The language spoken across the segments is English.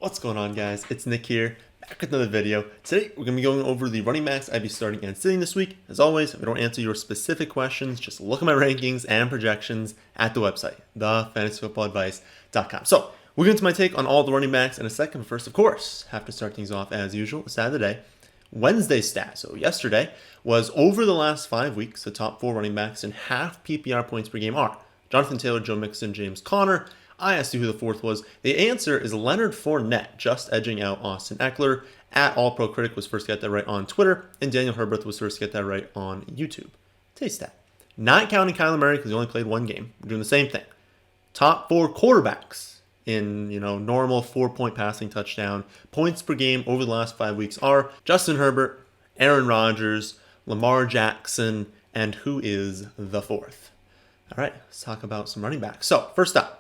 What's going on, guys? It's Nick here, back with another video. Today, we're going to be going over the running backs I'd be starting and sitting this week. As always, if I don't answer your specific questions, just look at my rankings and projections at the website, thefantasyfootballadvice.com. So, we'll get into my take on all the running backs in a second. But first, of course, have to start things off as usual, stat of the day. Wednesday's stat, so yesterday, was over the last 5 weeks, the top 4 running backs in half PPR points per game are Jonathan Taylor, Joe Mixon, James Conner. I asked you who the fourth was. The answer is Leonard Fournette, just edging out Austin Eckler. At All Pro Critic was first to get that right on Twitter, and Daniel Herbert was first to get that right on YouTube. Today's stat. Not counting Kyler Murray because he only played one game. We're doing the same thing. Top 4 quarterbacks in normal 4-point passing touchdown points per game over the last 5 weeks are Justin Herbert, Aaron Rodgers, Lamar Jackson, and who is the fourth? All right, let's talk about some running backs. So first up,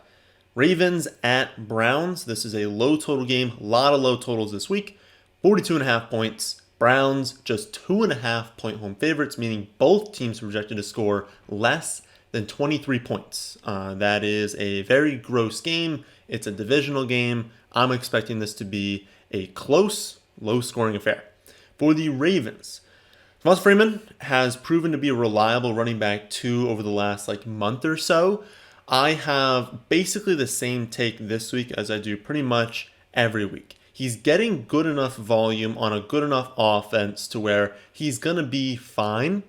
Ravens at Browns. This is a low total game. A lot of low totals this week. 42.5 points. Browns just 2.5 point home favorites, meaning both teams are projected to score less than 23 points. That is a very gross game. It's a divisional game. I'm expecting this to be a close, low-scoring affair. For the Ravens, Devonta Freeman has proven to be a reliable running back too over the last month or so. I have basically the same take this week as I do pretty much every week. He's getting good enough volume on a good enough offense to where he's going to be fine,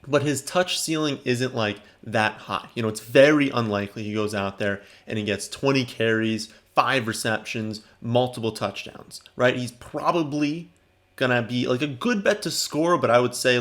but his touch ceiling isn't that high. It's very unlikely he goes out there and he gets 20 carries, 5 receptions, multiple touchdowns, right? He's probably going to be a good bet to score, but I would say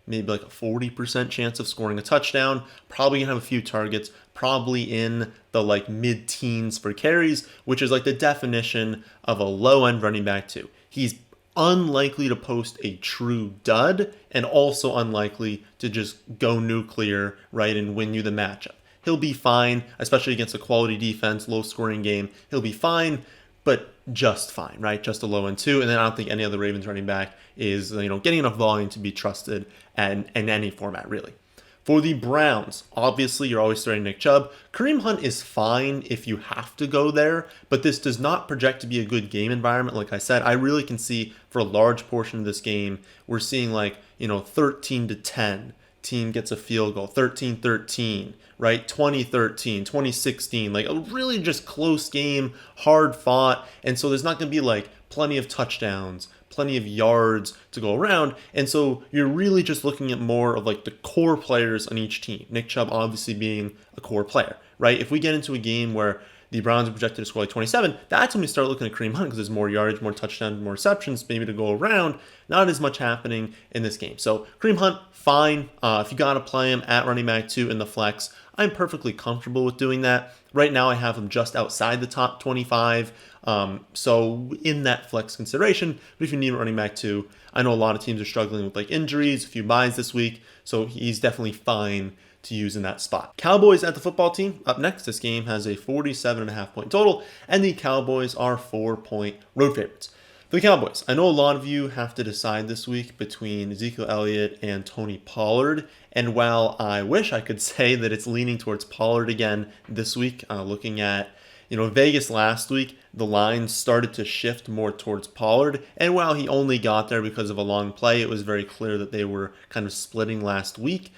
maybe a 40% chance of scoring a touchdown, probably gonna have a few targets, probably in the mid-teens for carries, which is the definition of a low-end running back too. He's unlikely to post a true dud and also unlikely to just go nuclear, right, and win you the matchup. He'll be fine, especially against a quality defense, low-scoring game. He'll be fine, but just fine, right? Just a low end too. And then I don't think any other Ravens running back is, getting enough volume to be trusted in any format, really. For the Browns, obviously you're always starting Nick Chubb. Kareem Hunt is fine if you have to go there, but this does not project to be a good game environment. Like I said, I really can see for a large portion of this game, we're seeing 13-10. Team gets a field goal, 13-13, right? 20-13, 20-16, a really just close game, hard fought. And so there's not going to be plenty of touchdowns, plenty of yards to go around. And so you're really just looking at more of the core players on each team. Nick Chubb obviously being a core player, right? If we get into a game where the Browns are projected to score 27, that's when we start looking at Kareem Hunt because there's more yardage, more touchdowns, more receptions maybe to go around. Not as much happening in this game. So Kareem Hunt, fine. If you got to play him at running back 2 in the flex, I'm perfectly comfortable with doing that. Right now I have him just outside the top 25. So in that flex consideration, but if you need running back 2, I know a lot of teams are struggling with injuries, a few buys this week. So he's definitely fine to use in that spot. Cowboys at the football team. Up next, this game has a 47.5 point total, and the Cowboys are 4-point road favorites. For the Cowboys, I know a lot of you have to decide this week between Ezekiel Elliott and Tony Pollard, and while I wish I could say that it's leaning towards Pollard again this week, looking at Vegas last week, the line started to shift more towards Pollard, and while he only got there because of a long play, it was very clear that they were kind of splitting last week.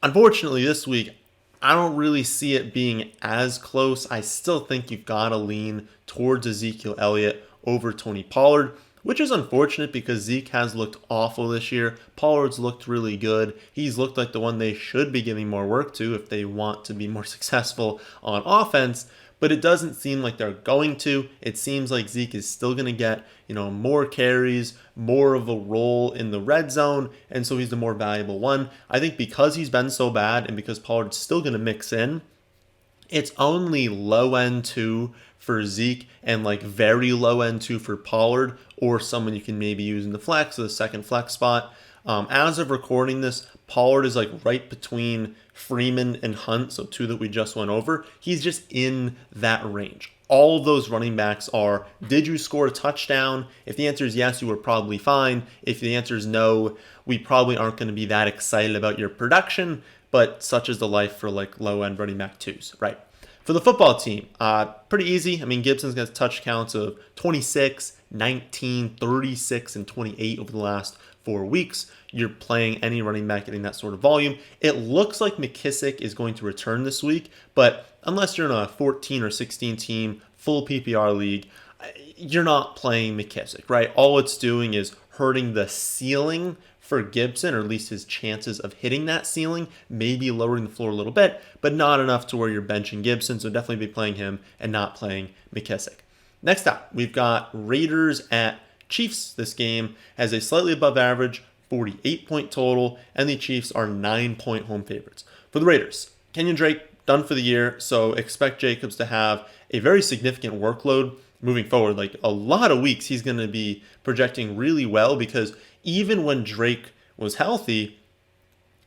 Unfortunately, this week, I don't really see it being as close. I still think you've got to lean towards Ezekiel Elliott over Tony Pollard, which is unfortunate because Zeke has looked awful this year. Pollard's looked really good. He's looked like the one they should be giving more work to if they want to be more successful on offense, but it doesn't seem like they're going to. It seems like Zeke is still going to get, more carries, more of a role in the red zone, and so he's the more valuable one. I think because he's been so bad and because Pollard's still going to mix in, it's only low end 2 for Zeke and very low end 2 for Pollard, or someone you can maybe use in the flex or the second flex spot. As of recording this, Pollard is right between Freeman and Hunt, so 2 that we just went over. He's just in that range. All of those running backs are, did you score a touchdown? If the answer is yes, you were probably fine. If the answer is no, we probably aren't going to be that excited about your production, but such is the life for low-end running back 2s, right? For the football team, pretty easy. I mean, Gibson's got touch counts of 26, 19, 36, and 28 over the last 4 weeks. You're playing any running back getting that sort of volume. It looks like McKissic is going to return this week, but unless you're in a 14 or 16 team full PPR league, you're not playing McKissic, right? All it's doing is hurting the ceiling for Gibson, or at least his chances of hitting that ceiling, maybe lowering the floor a little bit, but not enough to where you're benching Gibson, so definitely be playing him and not playing McKissic. Next up, we've got Raiders at Chiefs. This game has a slightly above average 48-point total, and the Chiefs are 9-point home favorites. For the Raiders, Kenyon Drake done for the year, so expect Jacobs to have a very significant workload moving forward. Like a lot of weeks, he's going to be projecting really well, because even when Drake was healthy,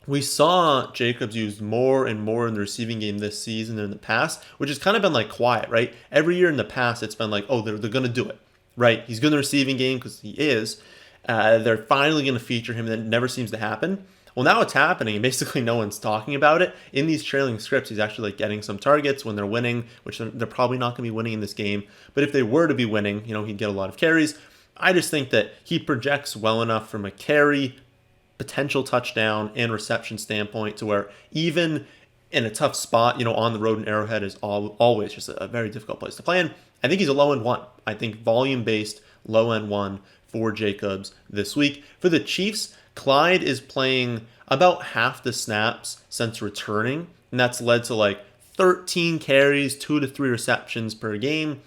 we saw Jacobs used more and more in the receiving game this season than in the past, which has kind of been like quiet, right? Every year in the past, it's been like, oh, they're going to do it, right? He's good in the receiving game because he is. They're finally going to feature him, and that never seems to happen. Well, now it's happening, and basically no one's talking about it. In these trailing scripts, he's actually like getting some targets when they're winning, which they're probably not going to be winning in this game. But if they were to be winning, he'd get a lot of carries. I just think that he projects well enough from a carry, potential touchdown, and reception standpoint to where even in a tough spot, on the road in Arrowhead is always just a very difficult place to play in. I think he's a low-end one. I think volume-based low-end one for Jacobs this week. For the Chiefs, Clyde is playing about half the snaps since returning, and that's led to like 13 carries, 2 to 3 receptions per game.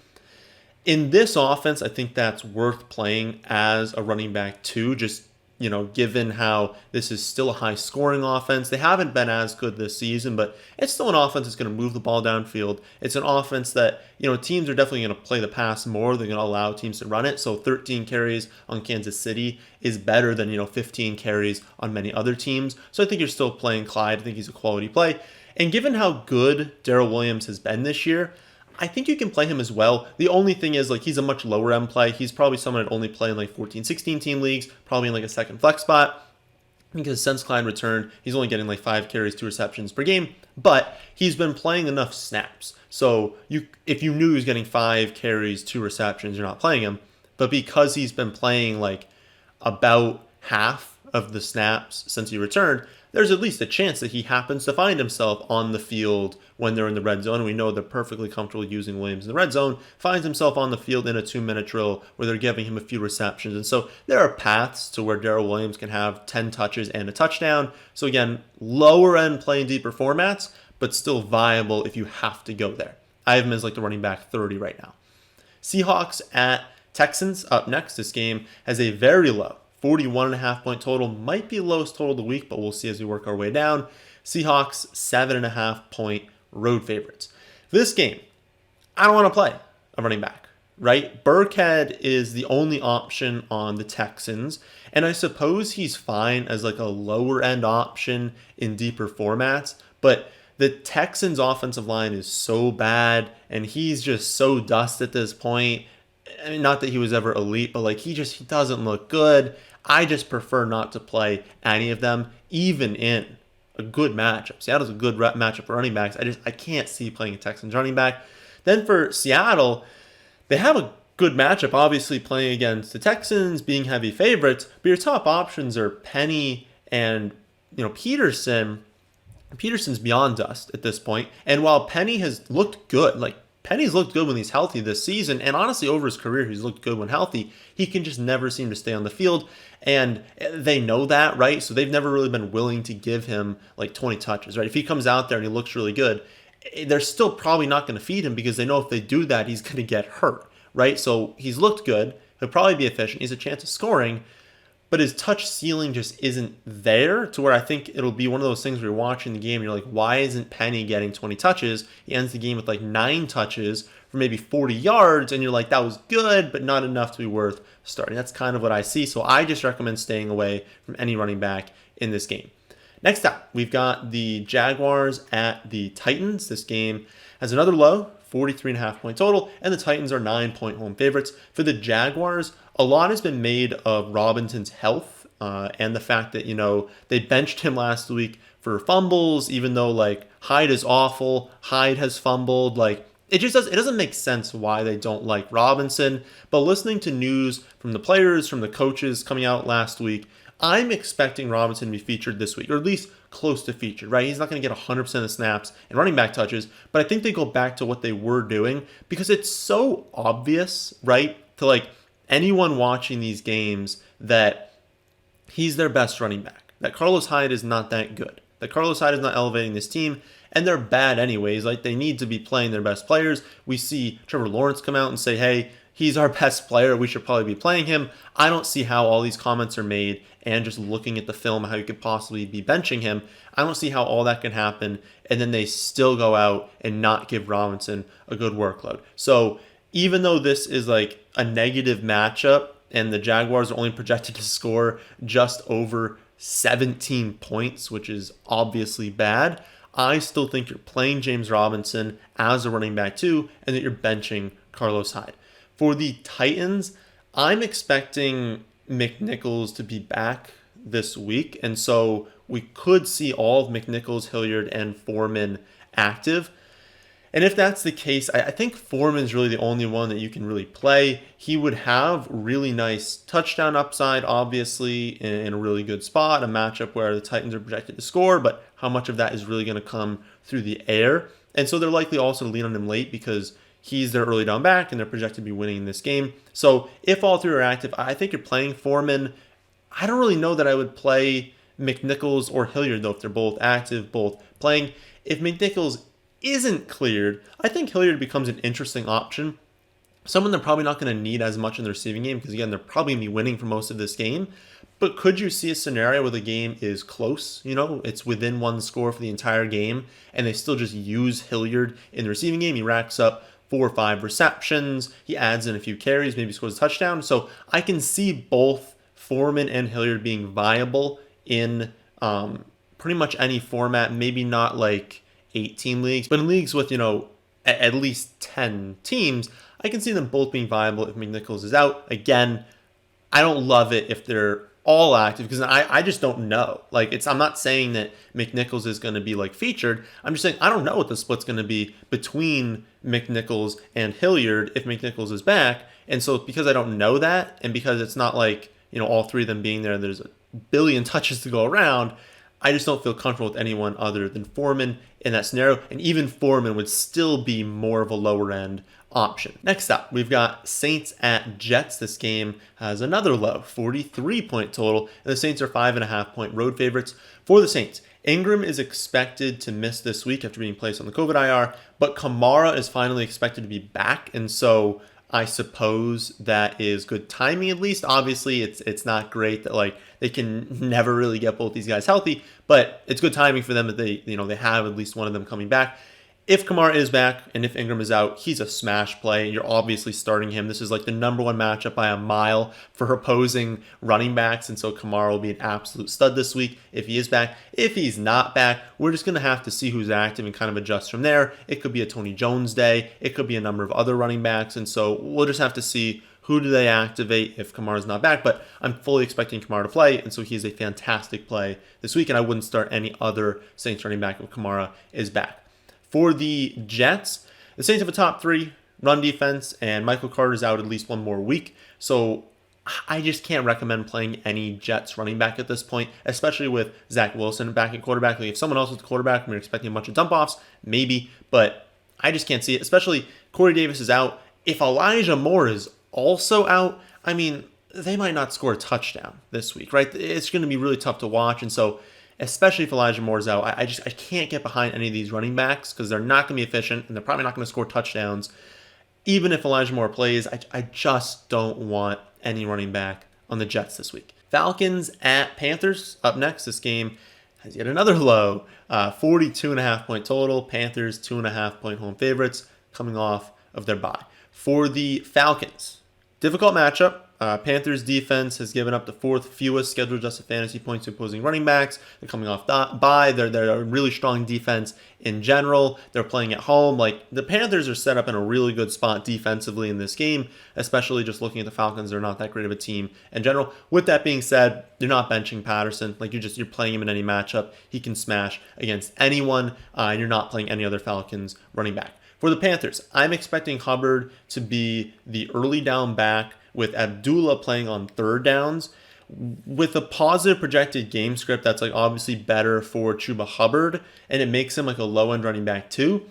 In this offense, I think that's worth playing as a running back too, just given how this is still a high-scoring offense. They haven't been as good this season, but it's still an offense that's going to move the ball downfield. It's an offense that, teams are definitely going to play the pass more. They're going to allow teams to run it. So 13 carries on Kansas City is better than, 15 carries on many other teams. So I think you're still playing Clyde. I think he's a quality play. And given how good Darrell Williams has been this year, I think you can play him as well. The only thing is, he's a much lower end play. He's probably someone that only play in 14, 16 team leagues, probably in a second flex spot, because since Clyde returned, he's only getting 5 carries, 2 receptions per game, but he's been playing enough snaps. So if you knew he was getting 5 carries, 2 receptions, you're not playing him. But because he's been playing about half of the snaps since he returned, there's at least a chance that he happens to find himself on the field when they're in the red zone. And we know they're perfectly comfortable using Williams in the red zone, finds himself on the field in a 2-minute drill where they're giving him a few receptions. And so there are paths to where Darrell Williams can have 10 touches and a touchdown. So again, lower end play in deeper formats, but still viable if you have to go there. I have him as the running back 30 right now. Seahawks at Texans up next. This game has a very low 41.5-point total. Might be lowest total of the week, but we'll see as we work our way down. Seahawks 7.5-point road favorites. For this game, I don't want to play a running back, right? Burkhead is the only option on the Texans, and I suppose he's fine as a lower end option in deeper formats, but the Texans offensive line is so bad, and he's just so dust at this point. I mean, not that he was ever elite, but he doesn't look good. I just prefer not to play any of them, even in a good matchup. Seattle's a good matchup for running backs. I can't see playing a Texans running back. Then for Seattle, they have a good matchup, obviously playing against the Texans, being heavy favorites, but your top options are Penny and Peterson. Peterson's beyond dust at this point. And while Penny has looked good, Penny's looked good when he's healthy this season, and honestly over his career he's looked good when healthy. He can just never seem to stay on the field, and they know that, right? So they've never really been willing to give him 20 touches, right? If he comes out there and he looks really good, they're still probably not going to feed him because they know if they do that, he's going to get hurt, right? So he's looked good. He'll probably be efficient. He has a chance of scoring, but his touch ceiling just isn't there to where I think it'll be one of those things where you're watching the game and you're like, why isn't Penny getting 20 touches? He ends the game with 9 touches for maybe 40 yards, and you're like, that was good, but not enough to be worth starting. That's kind of what I see, so I just recommend staying away from any running back in this game. Next up, we've got the Jaguars at the Titans. This game has another low, 43.5-point total, and the Titans are 9-point home favorites. For the Jaguars, a lot has been made of Robinson's health and the fact that, they benched him last week for fumbles, even though like Hyde is awful. Hyde has fumbled. Like it doesn't make sense why they don't like Robinson. But listening to news from the players, from the coaches coming out last week, I'm expecting Robinson to be featured this week, or at least close to featured, right? He's not going to get 100% of the snaps and running back touches, but I think they go back to what they were doing because it's so obvious, right, to like anyone watching these games that he's their best running back, that Carlos Hyde is not that good, that Carlos Hyde is not elevating this team, and they're bad anyways. Like, they need to be playing their best players. We see Trevor Lawrence come out and say, hey, he's our best player, we should probably be playing him. I don't see how all these comments are made, and just looking at the film, how you could possibly be benching him, I don't see how all that can happen, and then they still go out and not give Robinson a good workload. So even though this is like a negative matchup, and the Jaguars are only projected to score just over 17 points, which is obviously bad, I still think you're playing James Robinson as a running back too, and that you're benching Carlos Hyde. For the Titans, I'm expecting McNichols to be back this week, and so we could see all of McNichols, Hilliard, and Foreman active. And if that's the case, I think Foreman's really the only one that you can really play. He would have really nice touchdown upside, obviously, in a really good spot, a matchup where the Titans are projected to score, but how much of that is really going to come through the air? And so they're likely also to lean on him late because he's their early down back, and they're projected to be winning this game. So if all three are active, I think you're playing Foreman. I don't really know that I would play McNichols or Hilliard, though, if they're both active, both playing. If McNichols isn't cleared, I think Hilliard becomes an interesting option. Someone they're probably not going to need as much in the receiving game because, again, they're probably going to be winning for most of this game. But could you see a scenario where the game is close? It's within one score for the entire game, and they still just use Hilliard in the receiving game. He racks up 4 or 5 receptions. He adds in a few carries, maybe scores a touchdown. So I can see both Foreman and Hilliard being viable in pretty much any format. Maybe not like 8-team leagues, but in leagues with, at least 10 teams, I can see them both being viable if McNichols is out. Again, I don't love it if they're all active because I just don't know. I'm not saying that McNichols is going to be like featured. I'm just saying I don't know what the split's going to be between McNichols and Hilliard if McNichols is back. And so because I don't know that, and because it's not like, all three of them being there, there's a billion touches to go around, I just don't feel comfortable with anyone other than Foreman in that scenario. And even Foreman would still be more of a lower end option. Next up, we've got Saints at Jets. This game has another low, 43-point total, and the Saints are 5.5-point road favorites. For the Saints, Ingram is expected to miss this week after being placed on the COVID IR, but Kamara is finally expected to be back, and so I suppose that is good timing at least. Obviously, it's not great that they can never really get both these guys healthy, but it's good timing for them that they have at least one of them coming back. If Kamara is back and if Ingram is out, he's a smash play. You're obviously starting him. This is like the number one matchup by a mile for opposing running backs, and so Kamara will be an absolute stud this week if he is back. If he's not back, we're just going to have to see who's active and kind of adjust from there. It could be a Tony Jones day. It could be a number of other running backs, and so we'll just have to see who do they activate if Kamara's not back. But I'm fully expecting Kamara to play, and so he's a fantastic play this week, and I wouldn't start any other Saints running back if Kamara is back. For the Jets, the Saints have a top 3 run defense, and Michael Carter's out at least one more week. So I just can't recommend playing any Jets running back at this point, especially with Zach Wilson back at quarterback. If someone else was the quarterback and we're expecting a bunch of dump-offs, maybe, but I just can't see it, especially Corey Davis is out. If Elijah Moore is also out, they might not score a touchdown this week, right? It's going to be really tough to watch, and so especially if Elijah Moore's out, I can't get behind any of these running backs because they're not going to be efficient and they're probably not going to score touchdowns. Even if Elijah Moore plays, I just don't want any running back on the Jets this week. Falcons at Panthers up next. This game has yet another low, 42.5-point total. Panthers 2.5-point home favorites coming off of their bye. For the Falcons, difficult matchup. Panthers defense has given up the fourth fewest scheduled adjusted fantasy points to opposing running backs. They're coming off bye. They're a really strong defense in general. They're playing at home. Like, the Panthers are set up in a really good spot defensively in this game, especially just looking at the Falcons. They're not that great of a team in general. With that being said, you're not benching Patterson. Like, you're playing him in any matchup. He can smash against anyone, and you're not playing any other Falcons running back. For the Panthers, I'm expecting Hubbard to be the early down back, with Abdullah playing on third downs, with a positive projected game script that's like obviously better for Chuba Hubbard, and it makes him like a low-end running back too.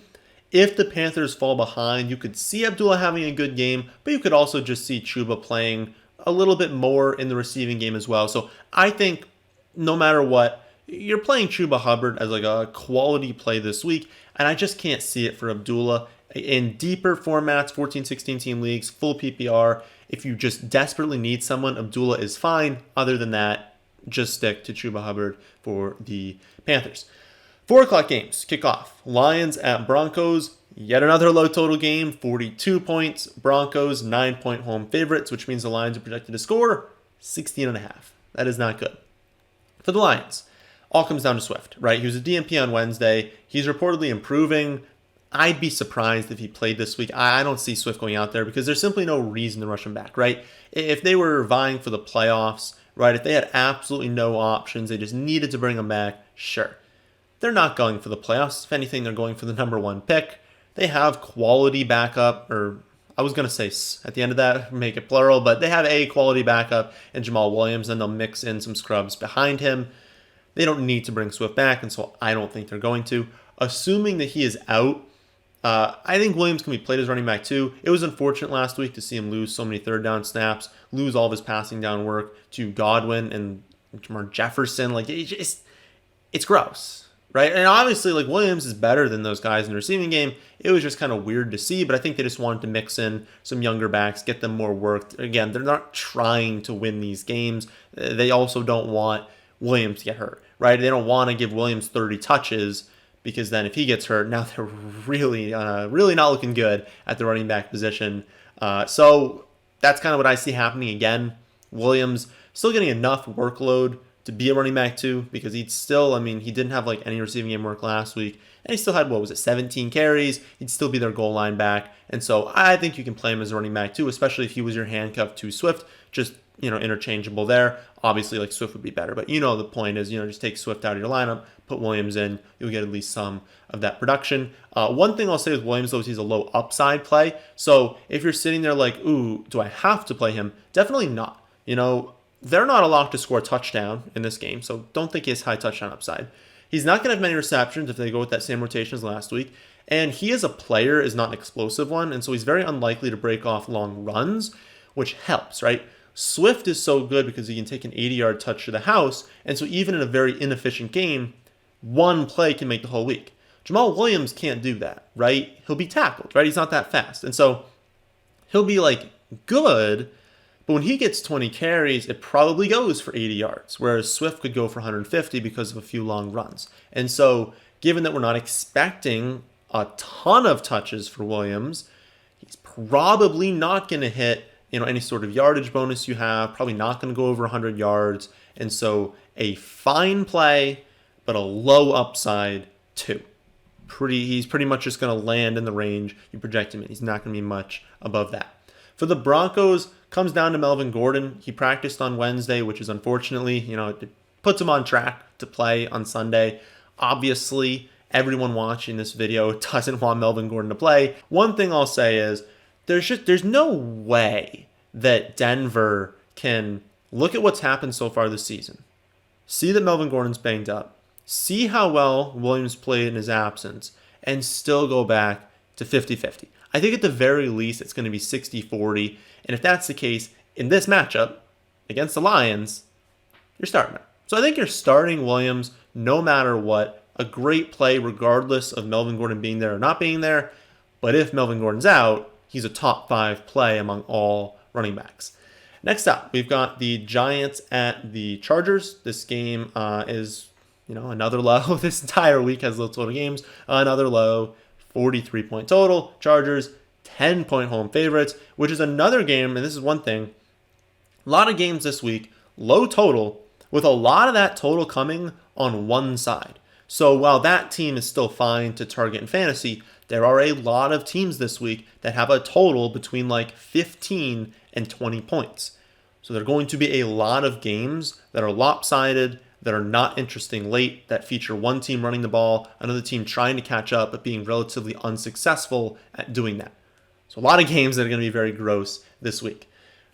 If the Panthers fall behind, you could see Abdullah having a good game, but you could also just see Chuba playing a little bit more in the receiving game as well. So I think no matter what, you're playing Chuba Hubbard as like a quality play this week, and I just can't see it for Abdullah. In deeper formats, 14, 16 team leagues, full PPR, if you just desperately need someone, Abdullah is fine. Other than that, just stick to Chuba Hubbard for the Panthers. 4 o'clock games kick off. Lions at Broncos. Yet another low total game, 42 points. Broncos, 9-point home favorites, which means the Lions are projected to score 16.5. That is not good. For the Lions, all comes down to Swift, right? He was a DNP on Wednesday. He's reportedly improving. I'd be surprised if he played this week. I don't see Swift going out there because there's simply no reason to rush him back, right? If they were vying for the playoffs, right, if they had absolutely no options, they just needed to bring him back, sure. They're not going for the playoffs. If anything, they're going for the number 1 pick. They have quality backup, or I was going to say at the end of that, make it plural, but they have a quality backup in Jamal Williams, and they'll mix in some scrubs behind him. They don't need to bring Swift back, and so I don't think they're going to. Assuming that he is out, I think Williams can be played as running back too. It was unfortunate last week to see him lose so many third down snaps, lose all of his passing down work to Godwin and Jamar Jefferson. Like, it's gross, right? And obviously, like, Williams is better than those guys in the receiving game. It was just kind of weird to see, but I think they just wanted to mix in some younger backs, get them more work. Again, they're not trying to win these games. They also don't want Williams to get hurt, right? They don't want to give Williams 30 touches, because then if he gets hurt, now they're really not looking good at the running back position. So that's kind of what I see happening again. Williams still getting enough workload to be a running back too, because he didn't have like any receiving game work last week, and he still had, 17 carries. He'd still be their goal line back. And so I think you can play him as a running back too, especially if he was your handcuff to Swift, just, interchangeable there. Obviously, like, Swift would be better, but the point is, just take Swift out of your lineup, put Williams in, you'll get at least some of that production. One thing I'll say with Williams, though, is he's a low upside play. So if you're sitting there like, ooh, do I have to play him? Definitely not. They're not a lock to score a touchdown in this game, so don't think he has high touchdown upside. He's not going to have many receptions if they go with that same rotation as last week. And he as a player is not an explosive one, and so he's very unlikely to break off long runs, which helps, right? Swift is so good because he can take an 80-yard touch to the house, and so even in a very inefficient game, one play can make the whole week. Jamal Williams can't do that, right? He'll be tackled, right? He's not that fast. And so he'll be like good, but when he gets 20 carries, it probably goes for 80 yards, whereas Swift could go for 150 because of a few long runs. And so given that we're not expecting a ton of touches for Williams, he's probably not going to hit any sort of yardage bonus you have, probably not going to go over 100 yards. And so a fine play, but a low upside too. He's pretty much just going to land in the range you project him in. He's not going to be much above that. For the Broncos, comes down to Melvin Gordon. He practiced on Wednesday, which is unfortunately, it puts him on track to play on Sunday. Obviously, everyone watching this video doesn't want Melvin Gordon to play. One thing I'll say is, there's no way that Denver can look at what's happened so far this season, see that Melvin Gordon's banged up, see how well Williams played in his absence, and still go back to 50-50. I think at the very least it's going to be 60-40, and if that's the case, in this matchup against the Lions, you're starting him. So I think you're starting Williams no matter what. A great play regardless of Melvin Gordon being there or not being there, but if Melvin Gordon's out, he's a top 5 play among all running backs. Next up, we've got the Giants at the Chargers. This game is, another low. This entire week has low total games. Another low, 43-point total. Chargers, 10-point home favorites, which is another game, and this is one thing. A lot of games this week, low total, with a lot of that total coming on one side. So while that team is still fine to target in fantasy, there are a lot of teams this week that have a total between like 15 and 20 points. So there are going to be a lot of games that are lopsided, that are not interesting late, that feature one team running the ball, another team trying to catch up, but being relatively unsuccessful at doing that. So a lot of games that are going to be very gross this week.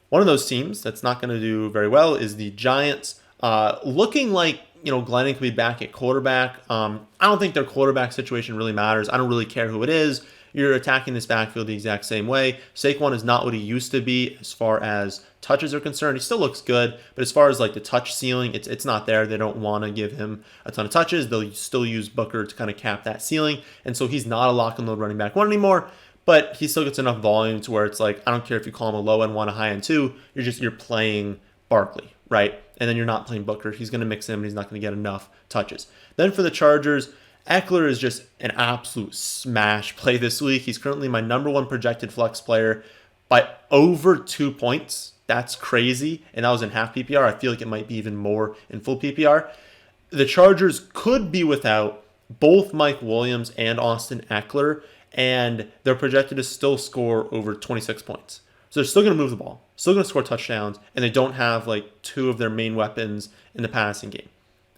One of those teams that's not going to do very well is the Giants. Looking like, Glennon could be back at quarterback. I don't think their quarterback situation really matters. I don't really care who it is. You're attacking this backfield the exact same way. Saquon is not what he used to be as far as touches are concerned. He still looks good, but as far as like the touch ceiling, it's not there. They don't want to give him a ton of touches. They'll still use Booker to kind of cap that ceiling, and so he's not a lock and load running back one anymore. But he still gets enough volume to where it's like, I don't care if you call him a low end one, a high end two. You're playing Barkley, right? And then you're not playing Booker. He's going to mix him, and he's not going to get enough touches. Then for the Chargers, Eckler is just an absolute smash play this week. He's currently my number one projected flex player by over 2 points. That's crazy. And that was in half PPR. I feel like it might be even more in full PPR. The Chargers could be without both Mike Williams and Austin Eckler, and they're projected to still score over 26 points. So they're still going to move the ball, still going to score touchdowns, and they don't have like two of their main weapons in the passing game.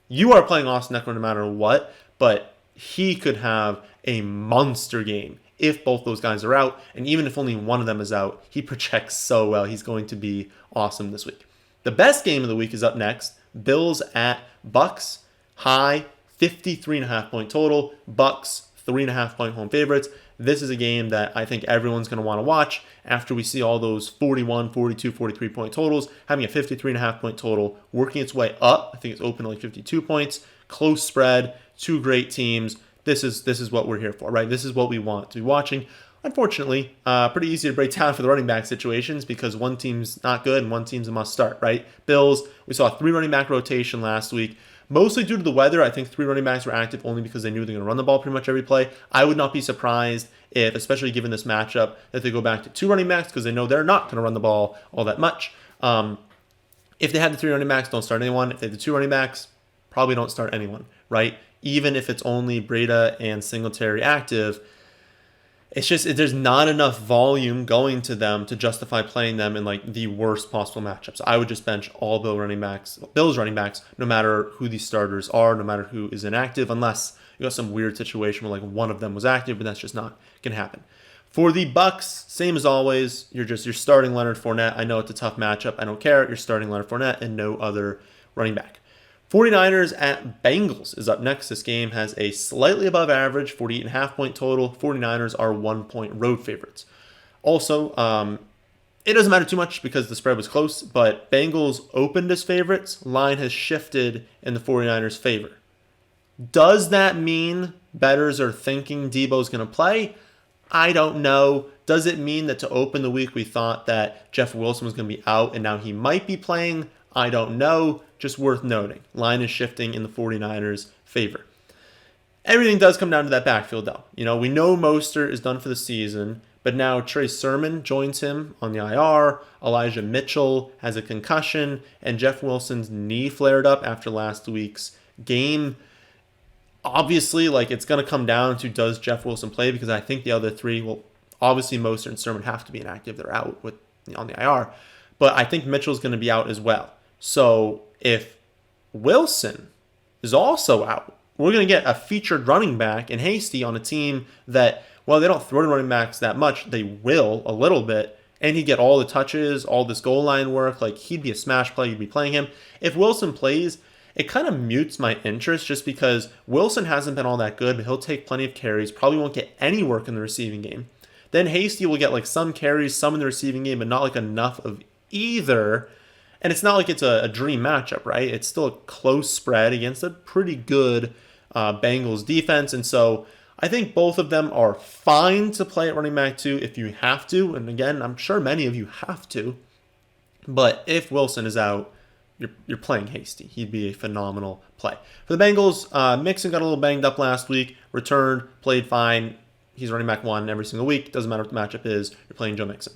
You are playing Austin Eckler no matter what, but he could have a monster game if both those guys are out, and even if only one of them is out, he projects so well. He's going to be awesome this week. The best game of the week is up next. Bills at Bucks. High 53.5 point total. Bucks 3.5 point home favorites. This is a game that I think everyone's going to want to watch after we see all those 41, 42, 43 point totals. Having a 53.5 point total, working its way up. I think it's open at like 52 points. Close spread. Two great teams. This is what we're here for, right? This is what we want to be watching. Unfortunately, pretty easy to break down for the running back situations because one team's not good and one team's a must start, right? Bills, we saw a 3 running back rotation last week. Mostly due to the weather. I think 3 running backs were active only because they knew they're going to run the ball pretty much every play. I would not be surprised if, especially given this matchup, that they go back to 2 running backs because they know they're not going to run the ball all that much. If they had the 3 running backs, don't start anyone. If they had the 2 running backs, probably don't start anyone, right? Even if it's only Breida and Singletary active, it's just there's not enough volume going to them to justify playing them in like the worst possible matchups. I would just bench all Bills running backs, no matter who these starters are, no matter who is inactive, unless you got some weird situation where like one of them was active, but that's just not gonna happen. For the Bucks, same as always, you're starting Leonard Fournette. I know it's a tough matchup. I don't care. You're starting Leonard Fournette and no other running back. 49ers at Bengals is up next. This game has a slightly above average 48.5 point total. 49ers are 1 point road favorites. Also, it doesn't matter too much because the spread was close, but Bengals opened as favorites. Line has shifted in the 49ers' favor. Does that mean bettors are thinking Debo's going to play? I don't know. Does it mean that to open the week we thought that Jeff Wilson was going to be out and now he might be playing? I don't know. Just worth noting. Line is shifting in the 49ers' favor. Everything does come down to that backfield, though. We know Mostert is done for the season, but now Trey Sermon joins him on the IR. Elijah Mitchell has a concussion, and Jeff Wilson's knee flared up after last week's game. Obviously, it's going to come down to does Jeff Wilson play, because I think the other three, well, obviously Mostert and Sermon have to be inactive. They're out on the IR. But I think Mitchell's going to be out as well. So if Wilson is also out, we're going to get a featured running back in Hasty on a team that, well, they don't throw to running backs that much. They will a little bit. And he'd get all the touches, all this goal line work. He'd be a smash play. You'd be playing him. If Wilson plays, it kind of mutes my interest just because Wilson hasn't been all that good, but he'll take plenty of carries. Probably won't get any work in the receiving game. Then Hasty will get some carries, some in the receiving game, but not enough of either. And it's not like it's a dream matchup, right? It's still a close spread against a pretty good Bengals defense. And so I think both of them are fine to play at running back 2 if you have to. And again, I'm sure many of you have to. But if Wilson is out, you're playing Hasty. He'd be a phenomenal play. For the Bengals, Mixon got a little banged up last week, returned, played fine. He's running back 1 every single week. Doesn't matter what the matchup is. You're playing Joe Mixon.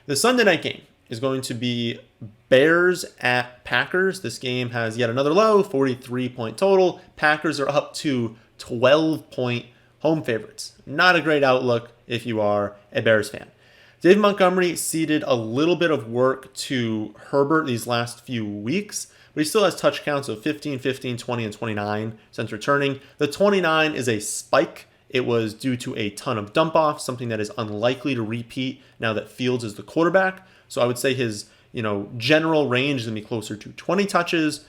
The Sunday night game. is going to be Bears at Packers. This game has yet another low, 43-point total. Packers are up to 12-point home favorites. Not a great outlook if you are a Bears fan. Dave Montgomery ceded a little bit of work to Herbert these last few weeks, but he still has touch counts of 15, 15, 20, and 29 since returning. The 29 is a spike. It was due to a ton of dump-offs, something that is unlikely to repeat now that Fields is the quarterback. So I would say his general range is going to be closer to 20 touches,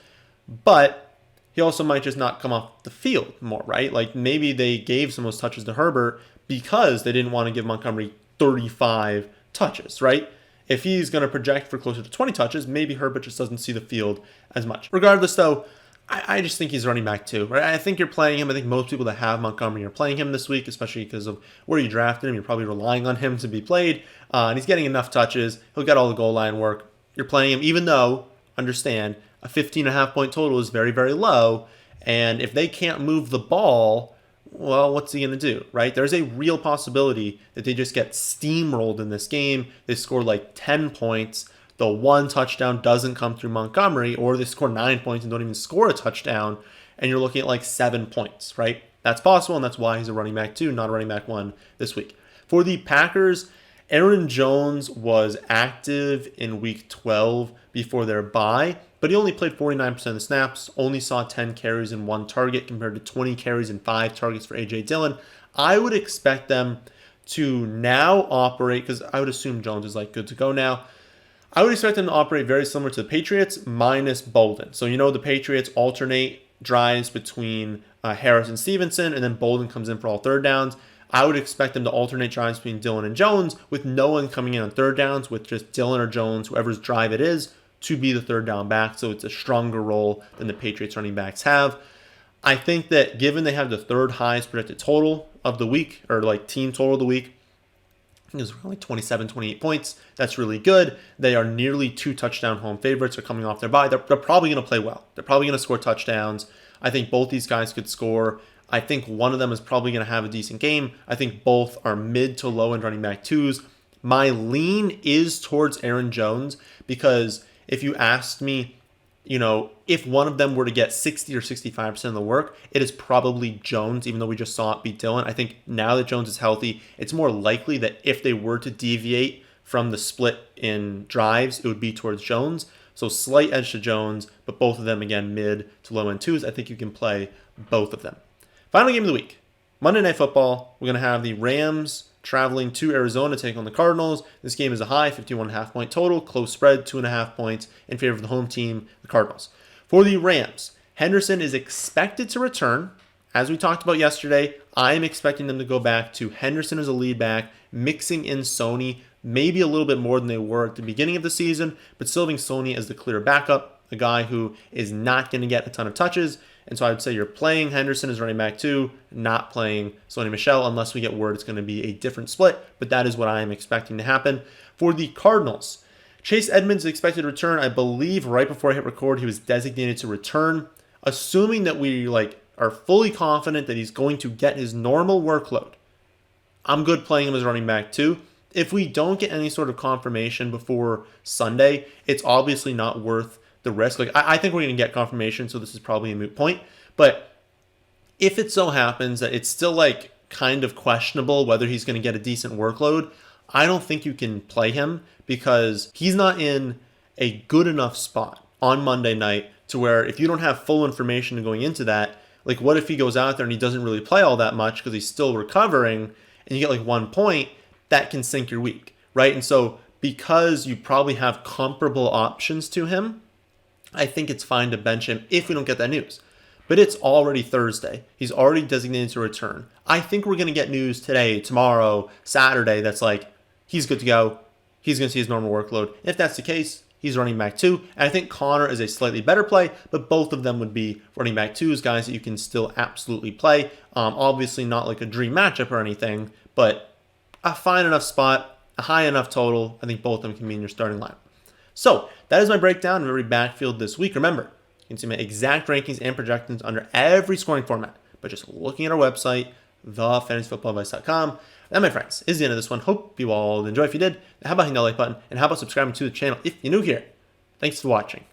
but he also might just not come off the field more, right? Like maybe they gave some of those touches to Herbert because they didn't want to give Montgomery 35 touches, right? If he's going to project for closer to 20 touches, maybe Herbert just doesn't see the field as much. Regardless, though, I just think he's running back too, right? I think you're playing him. I think most people that have Montgomery are playing him this week, especially because of where you drafted him. You're probably relying on him to be played, and he's getting enough touches. He'll get all the goal line work. You're playing him, even though, understand, a 15.5-point total is very, very low, and if they can't move the ball, well, what's he going to do, right? There's a real possibility that they just get steamrolled in this game. They score like 10 points. The one touchdown doesn't come through Montgomery, or they score 9 points and don't even score a touchdown, and you're looking at like 7 points, right? That's possible, and that's why he's a running back 2, not a running back 1 this week. For the Packers, Aaron Jones was active in week 12 before their bye, but he only played 49% of the snaps, only saw 10 carries and 1 target compared to 20 carries and 5 targets for A.J. Dillon. I would expect them to now operate, because I would assume Jones is like good to go now. I would expect them to operate very similar to the Patriots minus Bolden. So the Patriots alternate drives between Harris and Stevenson, and then Bolden comes in for all third downs. I would expect them to alternate drives between Dillon and Jones, with no one coming in on third downs, with just Dillon or Jones, whoever's drive it is, to be the third down back. So it's a stronger role than the Patriots running backs have. I think that given they have the third highest projected total of the week, or like team total of the week, I think it was around like 27, 28 points. That's really good. They are nearly 2 touchdown home favorites. Are coming off their bye. They're probably going to play well. They're probably going to score touchdowns. I think both these guys could score. I think one of them is probably going to have a decent game. I think both are mid to low end running back 2s. My lean is towards Aaron Jones, because if you asked me, if one of them were to get 60 or 65% of the work, it is probably Jones, even though we just saw it beat Dillon. I think now that Jones is healthy, it's more likely that if they were to deviate from the split in drives, it would be towards Jones. So slight edge to Jones, but both of them, again, mid to low end 2s. I think you can play both of them. Final game of the week, Monday Night Football. We're going to have the Rams traveling to Arizona to take on the Cardinals. This game is a high 51.5-point total, close spread, 2.5 points in favor of the home team, the Cardinals. For the Rams, Henderson is expected to return. As we talked about yesterday, I am expecting them to go back to Henderson as a lead back, mixing in Sony, maybe a little bit more than they were at the beginning of the season, but still having Sony as the clear backup, a guy who is not going to get a ton of touches. And so I would say you're playing Henderson as running back 2, not playing Sony Michel, unless we get word it's going to be a different split. But that is what I am expecting to happen. For the Cardinals, Chase Edmonds is expected to return. I believe right before I hit record, he was designated to return. Assuming that we are fully confident that he's going to get his normal workload, I'm good playing him as running back 2. If we don't get any sort of confirmation before Sunday, it's obviously not worth the risk. I think we're going to get confirmation, so this is probably a moot point. But if it so happens that it's still kind of questionable whether he's going to get a decent workload, I don't think you can play him, because he's not in a good enough spot on Monday night to where if you don't have full information going into that, what if he goes out there and he doesn't really play all that much because he's still recovering, and you get 1 point, that can sink your week, right? And so because you probably have comparable options to him, I think it's fine to bench him if we don't get that news. But it's already Thursday. He's already designated to return. I think we're going to get news today, tomorrow, Saturday that's he's good to go. He's going to see his normal workload. If that's the case, he's running back 2. And I think Connor is a slightly better play, but both of them would be running back 2s, guys that you can still absolutely play. Obviously not a dream matchup or anything, but a fine enough spot, a high enough total. I think both of them can be in your starting lineup. So that is my breakdown of every backfield this week. Remember, you can see my exact rankings and projections under every scoring format by just looking at our website, thefantasyfootballadvice.com. That, my friends, is the end of this one. Hope you all enjoy. If you did, how about hitting the like button? And how about subscribing to the channel if you're new here? Thanks for watching.